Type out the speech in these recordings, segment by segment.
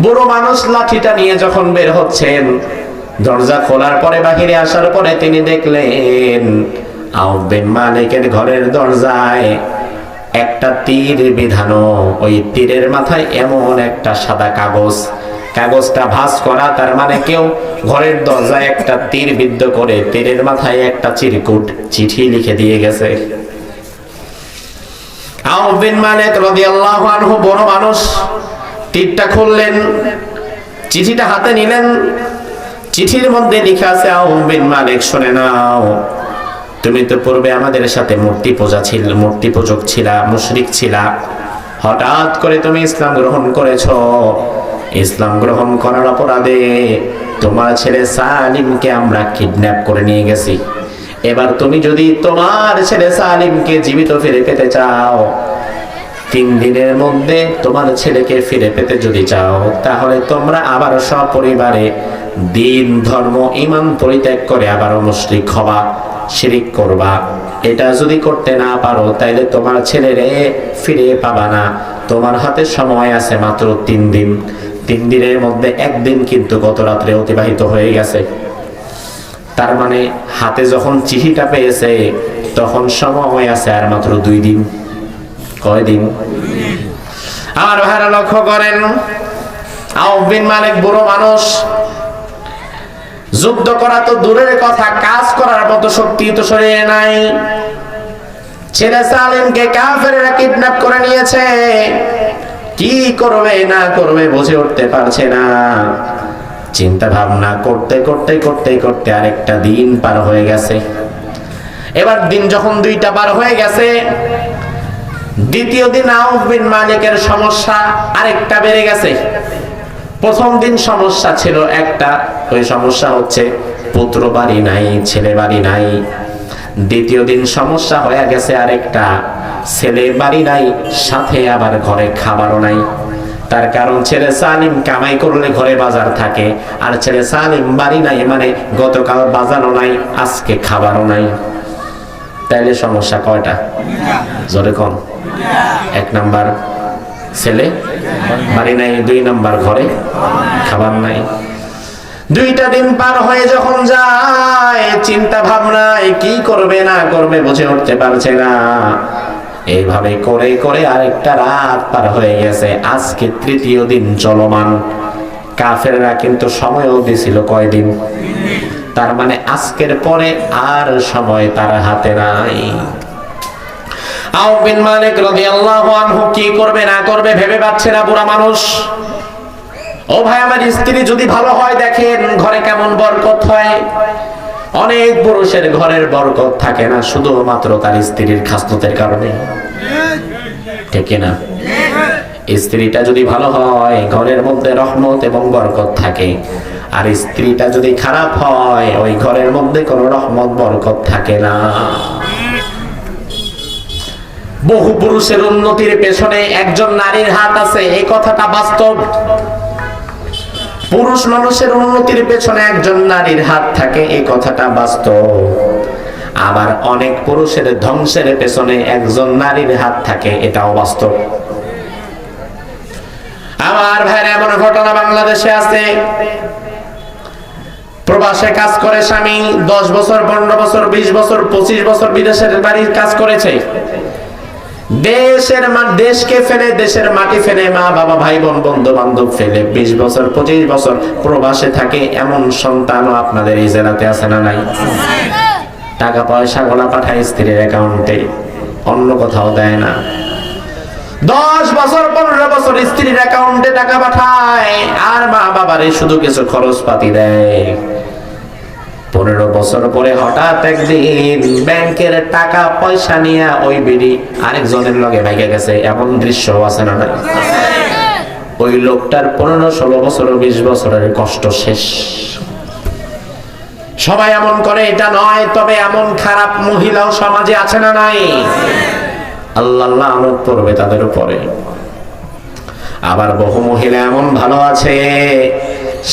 বুড়ো মানুষ লাঠিটা নিয়ে যখন বের হচ্ছেন, দরজা খোলার পরে বাহিরে আসার পরে তিনি দেখলেন আউফ বিন মালিকের ঘরের দরজায় একটা তীর বিধানো। ওই তীরের মাথায় এমন একটা সাদা কাগজ, কাগজটা ভাঁজ করা, তার মানে কেউ ঘরের দরজায় একটা তীর বিদ্ধ করে তীরের মাথায় একটা চিরকুট চিঠি লিখে দিয়ে গেছে। আউফ বিন মালিক রাদিয়াল্লাহু আনহু বড় মানুষ, তীরটা খুললেন, চিঠিটা হাতে নিলেন। চিঠির মধ্যে লেখা আছে, আউফ বিন মালিক শুনে নাও, তুমি তো পূর্বে আমাদের সাথে মূর্তি পূজক ছিলা, মুশরিক ছিলা। হঠাৎ করে তুমি ইসলাম গ্রহণ করেছো। ইসলাম গ্রহণ করার অপরাধে তোমার ছেলে সালিমকে আমরা কিডন্যাপ করে নিয়ে গেছি। এবার তুমি যদি তোমার ছেলে সালিমকে জীবিত ফিরে পেতে চাও, 3 দিনের মধ্যে তোমার ছেলেকে ফিরে পেতে যদি চাও, তাহলে তোমরা আবার সপরিবারে দিন ধর্ম ঈমান পরিত্যাগ করে আবারও মুশরিক হবা, শিরিক করবা। এটা যদি করতে না পারো তাইলে তোমার ছেলেরে ফিরে পাবা না। তোমার হাতে সময় আছে মাত্র 3 দিন। 3 দিনের মধ্যে 1 দিন কিন্তু গত রাত্রে অতিবাহিত হয়ে গেছে। তার মানে হাতে যখন চিঠিটা পেয়েছে তখন সময় আছে আর মাত্র 2 দিন। কয়দিন? আমার ভাইরা লক্ষ্য করেন, আউফ বিন মালিক বুড়ো মানুষ, যুদ্ধ করা তো দূরের কথা, কাজ করার মতো শক্তি তো শরীরে নাই। ছেলে সালিমকে কাফেররা কিডন্যাপ করে নিয়েছে, কি করবে না করবে বুঝে উঠতে পারছে না। চিন্তা ভাবনা করতে করতে করতে করতে আরেকটা দিন পার হয়ে গেছে। এবার দিন যখন 2টা পার হয়ে গেছে, দ্বিতীয় দিন আউফ বিন মালিকের সমস্যা আরেকটা বেড়ে গেছে। প্রথম দিন সমস্যা ছিল একটা, ওই সমস্যা হচ্ছে পুত্র বাড়ি নাই, ছেলে বাড়ি নাই। দ্বিতীয় দিন সমস্যা হয়ে গেছে আরেকটা, ছেলে বাড়ি নাই, সাথে আবার ঘরে খাবারও নাই। তার কারণ ছেলে সালিম কামাই করলে ঘরে বাজার থাকে, আর ছেলে সালিম বাড়ি নাই, মানে গতকাল বাজারও নাই, আজকে খাবারও নাই। তাইলে সমস্যা কয়টা? জোরে কম। 1 নাম্বার ছেলে বাড়ি নাই, 2 নাম্বার ঘরে খাবার নাই। 2টা দিন পার হয়ে যখন যায়, চিন্তা ভাবনায় কি করবে না করবে বুঝে উঠতে পারছে না। এইভাবে করে করে আরেকটা রাত পার হয়ে গেছে। আজকে 3য় দিন চলমান। কাফেররা কিন্তু সময়ও দিছিল কয়দিন? তার মানে আজকের পরে আর সময় তার হাতে নাই। আউফ বিন মালিক রাদিয়াল্লাহু আনহু কি করবে না করবে ভেবে পাচ্ছে না বুড়া মানুষ। ও ভাই, আমার স্ত্রী যদি ভালো হয় দেখেন ঘরে কেমন বরকত হয়। অনেক পুরুষের ঘরের বরকত থাকে না শুধুমাত্র তার স্ত্রীর খাসলতের কারণে, ঠিক না? স্ত্রীটা যদি ভালো হয় ঘরের মধ্যে রহমত এবং বরকত থাকে, আর স্ত্রীটা যদি খারাপ হয় ওই ঘরের মধ্যে কোনো রহমত বরকত থাকে না। বহু পুরুষের উন্নতির পেছনে একজন নারীর হাত আছে, এই কথাটা বাস্তব। পুরুষ মানুষের উন্নতির পেছনে একজন নারীর হাত থাকে, এই কথাটা বাস্তব। আবার অনেক পুরুষের ধ্বংসের পেছনে একজন নারীর হাত থাকে, এটাও বাস্তব। আমার ভাইরা, এমন ঘটনা বাংলাদেশে আছে। প্রবাসে কাজ করে স্বামী 10 বছর, 15 বছর, 20 বছর, 25 বছর বিদেশের বাড়ির কাজ করেছে। দেশকে ফেলে, দেশের মাটি ফেলে, মা বাবা ভাই বোন বন্ধু বান্ধব ফেলে 20 বছর 25 বছর প্রবাসে থাকে। এমন সন্তানও আপনাদের এই জেলাতে আছে না নাই? টাকা পয়সা গোলা পাঠায় স্ত্রীর অ্যাকাউন্টে, অন্য কোথাও দেয় না। 10 বছর 15 বছর স্ত্রীর অ্যাকাউন্টে টাকা পাঠায়, আর মা বাবারে শুধু কিছু খরচ পাতি দেয়। 15 বছর পরে হঠাৎ একদিন ব্যাংকের টাকা পয়সা নিয়ে ওই বিড়ি আরেকজনের লগে ভাইগা গেছে, এমন দৃশ্য আছে না নাই? ওই লোকটার 15-16 বছর 20 বছরের কষ্ট শেষ। সবাই এমন করে এটা নয়, তবে এমন খারাপ মহিলাও সমাজে আছে না নাই? আল্লাহ লানত করবে তাদের উপরে। আবার বহু মহিলা এমন ভালো আছে,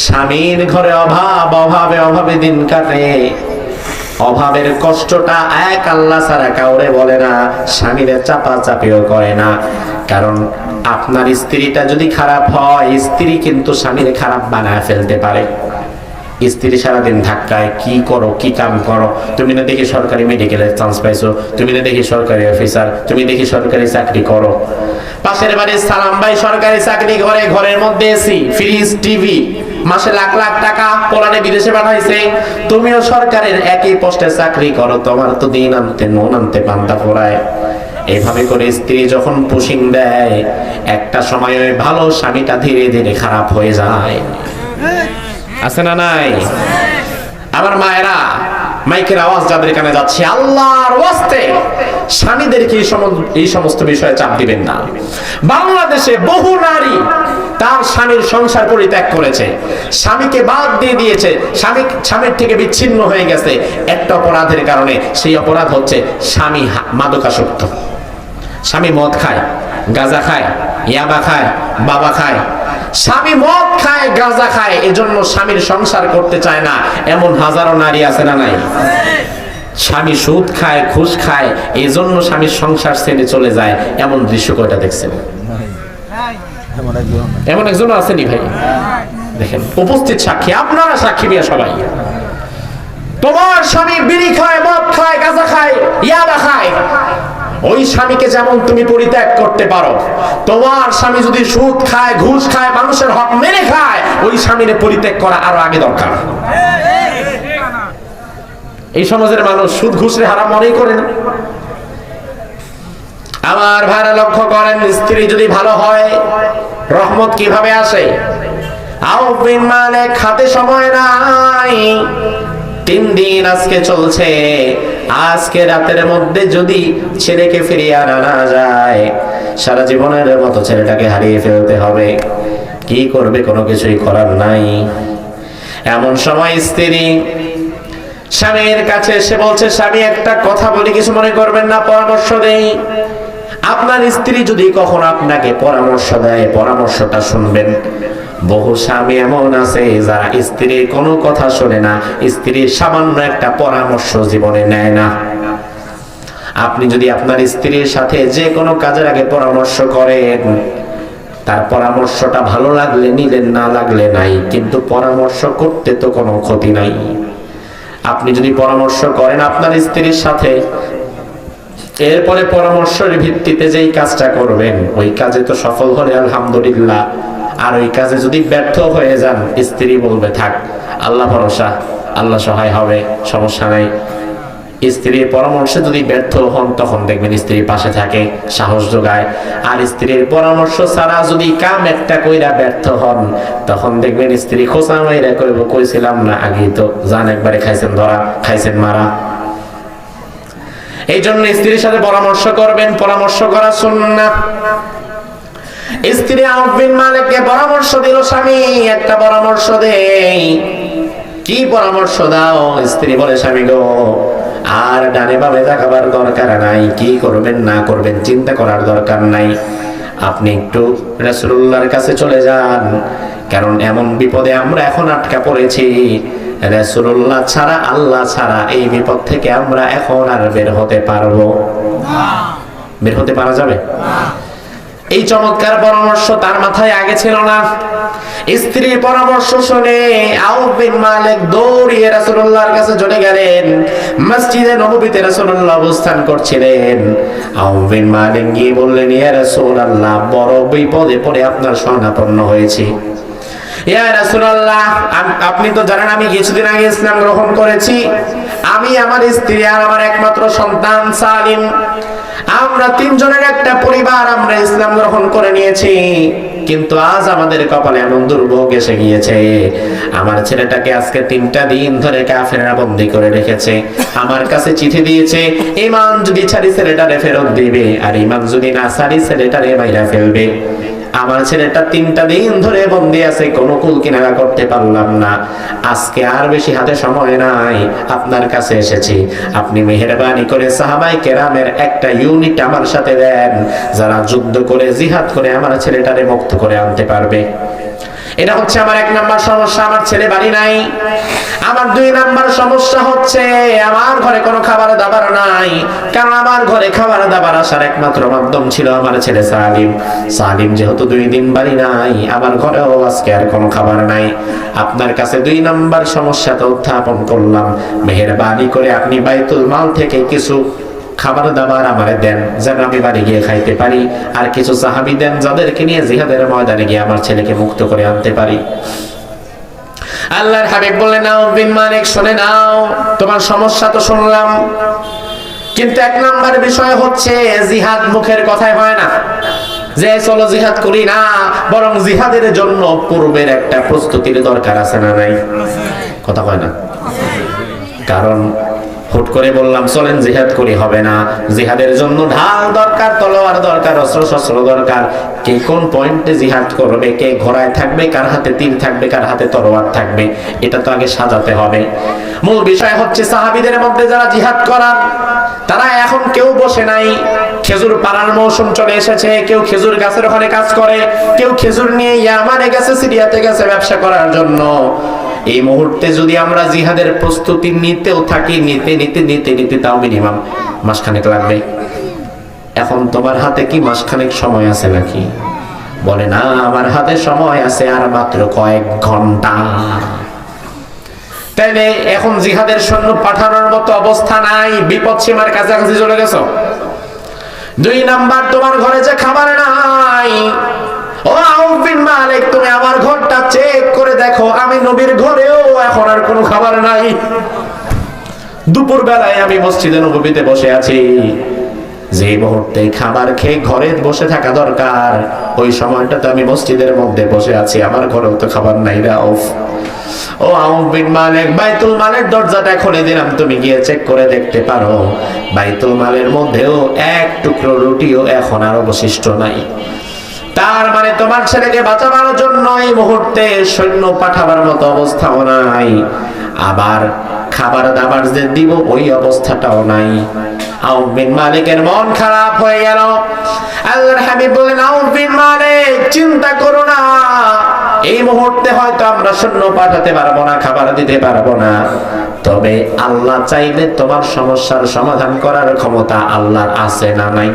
স্বামীর ঘরে অভাবে অভাবে দিন কাটে, অভাবের কষ্টটা এক আল্লাহ ছাড়া কাউরে বলে না, স্বামীরে চাপা চাপিও করে না। কারণ আপনার স্ত্রীটা যদি খারাপ হয়, স্ত্রী কিন্তু স্বামীর খারাপ বানায় ফেলতে পারে। স্ত্রী সারাদিন ধাক্কায়, কি করো, কি কাম করো, তুমি না দেখি সরকারি মেডিকেলে চান্স পাইছো, তুমি না দেখি সরকারি অফিসার, তুমি দেখি সরকারি চাকরি করো। পাশের বাড়ির সালাম ভাই সরকারি চাকরি করে, ঘরের মধ্যে এসি, ফ্রিজ, টিভি, মাসে লাখ লাখ টাকা পোলানে বিদেশে পাঠাইছে, তুমিও সরকারের একই পোস্টে চাকরি করো, তোমার তো দিন আনতে নুন আনতে পান্তা ফোরায়। এইভাবে করে স্ত্রী যখন পুশিং দেয়, একটা সময় ওই ভালো স্বামীটা ধীরে ধীরে খারাপ হয়ে যায়। আছে না নাই? আমার মায়েরা, মাইকের আওয়াজ যাদের কানে যাচ্ছে, আল্লাহর ওয়াস্তে স্বামীদেরকে এই সমস্ত বিষয়ে চাপ দিবেন না। বাংলাদেশে বহু নারী তার স্বামীর সংসার পরিত্যাগ করেছে, স্বামীকে বাদ দিয়ে দিয়েছে, স্বামীর থেকে বিচ্ছিন্ন হয়ে গেছে একটা অপরাধের কারণে। সেই অপরাধ হচ্ছে স্বামী মাদকাসক্ত। স্বামী মদ খায়, গাঁজা খায়, ইয়াবা খায়, বাবা খায়। স্বামী মদ খায়, গাঁজা খায়, এজন্য স্বামীর সংসার করতে চায় না, এমন হাজারো নারী আছে না নাই? স্বামী সুদ খায়, ঘুষ খায়, এজন্য স্বামীর সংসার ছেড়ে চলে যায়, এমন দৃশ্য কয়টা দেখছেন? এমন একজন আসেনি ভাই? দেখেন, উপস্থিত সাক্ষী, আপনারা সাক্ষী নিয়ে সবাই। তোমার স্বামী বিড়ি খায়, মদ খায়, গাঁজা খায়, ইয়াবা খায়, ওই স্বামীকে যেমন তুমি পরিত্যাগ করতে পারো, তোমার স্বামী যদি সুদ খায়, ঘুষ খায়, মানুষের হক মেরে খায়, ওই স্বামীরে পরিত্যাগ করা আরো আগে দরকার। এই সমাজের মানুষ সুদ ঘুষরে হারাম মনেই করে না। আমার ভাইরা লক্ষ্য করেন, স্ত্রী যদি ভালো হয়, রহমত কিভাবে আসে? আউফ বিন মালিক হাতে সময় নাই, 3 দিন আজকে চলছে, আজকে রাতের মধ্যে যদি ছেলেকে ফিরিয়ে আনা না যায়, সারা জীবনের মতো ছেলেটাকে হারিয়ে ফেলতে হবে। কি করবে? কোনো কিছুই করার নাই। এমন সময় স্ত্রী স্বামীর কাছে এসে বলছে, স্বামী একটা কথা বলি, কিছু মনে করবেন না, পরামর্শ দেই। আপনার স্ত্রী যদি কখনো আপনাকে পরামর্শ দেয়, পরামর্শটা শুনবেন। বহু স্বামী এমন আছে যারা স্ত্রীর কোনো কথা শোনে না, স্ত্রীর সামান্য একটা পরামর্শ জীবনে নেয় না। আপনি যদি আপনার স্ত্রীর সাথে যে কোনো কাজের আগে পরামর্শ করেন, তার পরামর্শটা ভালো লাগলে নিলেন, না লাগলে নাই, কিন্তু পরামর্শ করতে তো কোনো ক্ষতি নাই। আপনি যদি পরামর্শ করেন আপনার স্ত্রীর সাথে, এরপরে পরামর্শের ভিত্তিতে যেই কাজটা করবেন, ওই কাজে তো সফল হলে আলহামদুলিল্লাহ। আর ওই কাজে যদি ব্যর্থ হয়ে যান, স্ত্রী বলবে থাক, আল্লাহ ভরসা, আল্লাহ সহায় হবে, সমস্যা নাই। স্ত্রীর পরামর্শে যদি ব্যর্থ হন, তখন দেখবেন স্ত্রী পাশে থাকে, সাহস যোগায়। আর স্ত্রীর পরামর্শ ছাড়া যদি কাম একটা কইরা ব্যর্থ হন, তখন দেখবেন স্ত্রী খোঁচা মাইরা কইব, কইছিলাম না আগেই তো, জান একবারে খাইছেন ধরা, খাইছেন মারা। এই জন্য স্ত্রীর সাথে পরামর্শ করবেন, পরামর্শ করা সুন্নাহ। স্ত্রী আউফ বিন মালিককে পরামর্শ দিল, স্বামী একটা পরামর্শ দেই। কি পরামর্শ দাও? স্ত্রী বলে, স্বামী গো, আর ডানে বামে তাকাবার দরকার নাই, কি করবেন না করবেন চিন্তা করার দরকার নাই, আপনি একটু রাসূলুল্লাহর কাছে চলে যান। কারণ এমন বিপদে আমরা এখন আটকা পড়েছি, রাসূলুল্লাহ ছাড়া, আল্লাহ ছাড়া এই বিপদ থেকে আমরা এখন আর বের হতে পারবো না। বের হতে পারা যাবে না। এই চমৎকার পরামর্শ তার মাথায় আগে ছিল না। স্ত্রীর পরামর্শ শুনে আউফ বিন মালিক দৌড়িয়ে রাসূলুল্লাহর কাছে চলে গেলেন। মসজিদে নববীতে রাসূলুল্লাহ অবস্থান করছিলেন। আউফ বিন মালিক গিয়ে বললেন, ইয়া রাসূলুল্লাহ, বড় বিপদে পড়ে আপনার শরণাপন্ন হয়েছি। ইয়া রাসূলুল্লাহ, আপনি তো জানেন আমি কিছুদিন আগে ইসলাম গ্রহণ করেছি। আমি, আমার স্ত্রী আর আমার একমাত্র সন্তান সালিম, আমরা 3 জনের একটা পরিবার, আমরা ইসলাম গ্রহণ করে নিয়েছি। কিন্তু আজ আমাদের কপালে এমন দুর্ভোগ এসে গিয়েছে, আমার ছেলেটাকে আজকে 3টা দিন ধরে কাফেররা বন্দী করে রেখেছে। আমার কাছে চিঠি দিয়েছে, ঈমান যদি ছাড়ি ছেলেটারে ফেরত দিবে, আর ঈমান যদি না ছাড়ি ছেলেটারে মাইরা ফেলবে। আমার ছেলেটা 3টা দিন ধরে বন্দী আছে, কোনো কুল কিনারা করতে পারলাম না। আজকে আর বেশি হাতে সময় নাই, আপনার কাছে এসেছি। আপনি মেহেরবানি করে সাহাবায়ে কেরামের একটা ইউনিট আমার সাথে দেন, যারা যুদ্ধ করে, জিহাদ করে আমার ছেলেটারে মুক্ত করে আনতে পারবে। এটা হচ্ছে আমার 1 নাম্বার সমস্যা, আমার ছেলে বাড়ি নাই। আমার 2 নাম্বার সমস্যা হচ্ছে আমার ঘরে কোনো খাবার দাবার নাই, কারণ আমার ঘরে খাবার দাবার আসার একমাত্র মাধ্যম ছিল আমার ছেলে সালিম। সালিম যেহেতু 2 দিন বাড়ি নাই, আমার ঘরেও আজকে আর কোনো খাবার নাই। আপনার কাছে 2 নাম্বার সমস্যাটা উত্থাপন করলাম, মেহেরবানি করে আপনি বাইতুল মাল থেকে কিছু খাবার দাবার আমারে দেন, যেন আমি বাড়ি গিয়ে খাইতে পারি। আর কিছু সাহাবী দেন যাদেরকে নিয়ে জিহাদের ময়দানে গিয়ে আমার ছেলেকে মুক্ত করে আনতে পারি। আল্লাহর হাবিব বললেন, নাও বিন মালিক, শুনে নাও, তোমার সমস্যা তো শুনলাম, কিন্তু 1 নাম্বার বিষয় হচ্ছে জিহাদ মুখের কথায় হয় না যে চলো জিহাদ করি না, বরং জিহাদের জন্য পূর্বের একটা প্রস্তুতির দরকার আছে না নাই? কথা কয় না। কারণ হুট করে বললাম চলেন জিহাদ করি হবে না, জিহাদের জন্য ঢাল দরকার, তলোয়ার দরকার, অস্ত্র শস্ত্র দরকার। কে কোন পয়েন্টে জিহাদ করবে, কে ঘোড়ায় থাকবে, কার হাতে তীর থাকবে, কার হাতে তলোয়ার থাকবে, এটা তো আগে সাজাতে হবে। মূল বিষয় হচ্ছে সাহাবীদের মধ্যে যারা জিহাদ করার, তারা এখন কেউ বসে নাই, খেজুর পাড়ার মৌসুম চলে এসেছে, কেউ খেজুর গাছের ওখানে কাজ করে, কেউ খেজুর নিয়ে ইয়ামানে গেছে, সিরিয়াতে গেছে ব্যবসা করার জন্য। এই মুহূর্তে যদি আমরা জিহাদের প্রস্তুতি নিতেও থাকি, নিতে তাও মিনিমাম মাসখানেক লাগবে। এখন তোমার হাতে কি মাসখানেক সময় আছে নাকি? বলে না, আমার হাতে সময় আছে আর মাত্র কয়েক ঘন্টা। তাইলে এখন জিহাদের সৈন্য পাঠানোর মতো অবস্থা নাই, বিপদ সীমার কাছাকাছি চলে গেছো। 2 নাম্বার, তোমার ঘরে যে খাবার নাই। ও আউফ বিন মালিক, তুমি আমার ঘরটা চেক করে দেখো, আমি নবীর ঘরেও এখন আর কোনো খাবার নাই। দুপুর বেলায় আমি মসজিদে নববীতে বসে আছি, যে মুহূর্তে খাবার খেয়ে ঘরে বসে থাকা দরকার, ওই সময়টাতে আমি মসজিদের মধ্যে বসে আছি, আমার ঘরেও তো খাবার নাই রে আউফ। ও আউফ বিন মালিক, বাইতুল মালের দরজাটা খুলে দিলাম, তুমি গিয়ে চেক করে দেখতে পারো বাইতুল মালের মধ্যেও 1 টুকরো রুটিও এখন আর অবশিষ্ট নাই। তার মানে তোমার ছেলেকে বাঁচাবার জন্য এই মুহূর্তে সৈন্য পাঠাবার মতো অবস্থাও নাই, আবার খাবার দাবার যে দিব ওই অবস্থাটাও নাই। আউফ বিন মালিকের মন খারাপ হয়ে গেল। আল্লাহর হাবিব বলেন, আউফ বিন মালিক, চিন্তা করো না, এই মুহূর্তে হয়তো আমরা সৈন্য পাঠাতে পারবো না, খাবার দিতে পারবো না, তবে আল্লাহ চাইলে তোমার সমস্যার সমাধান করার ক্ষমতা আল্লাহর আছে না নাই?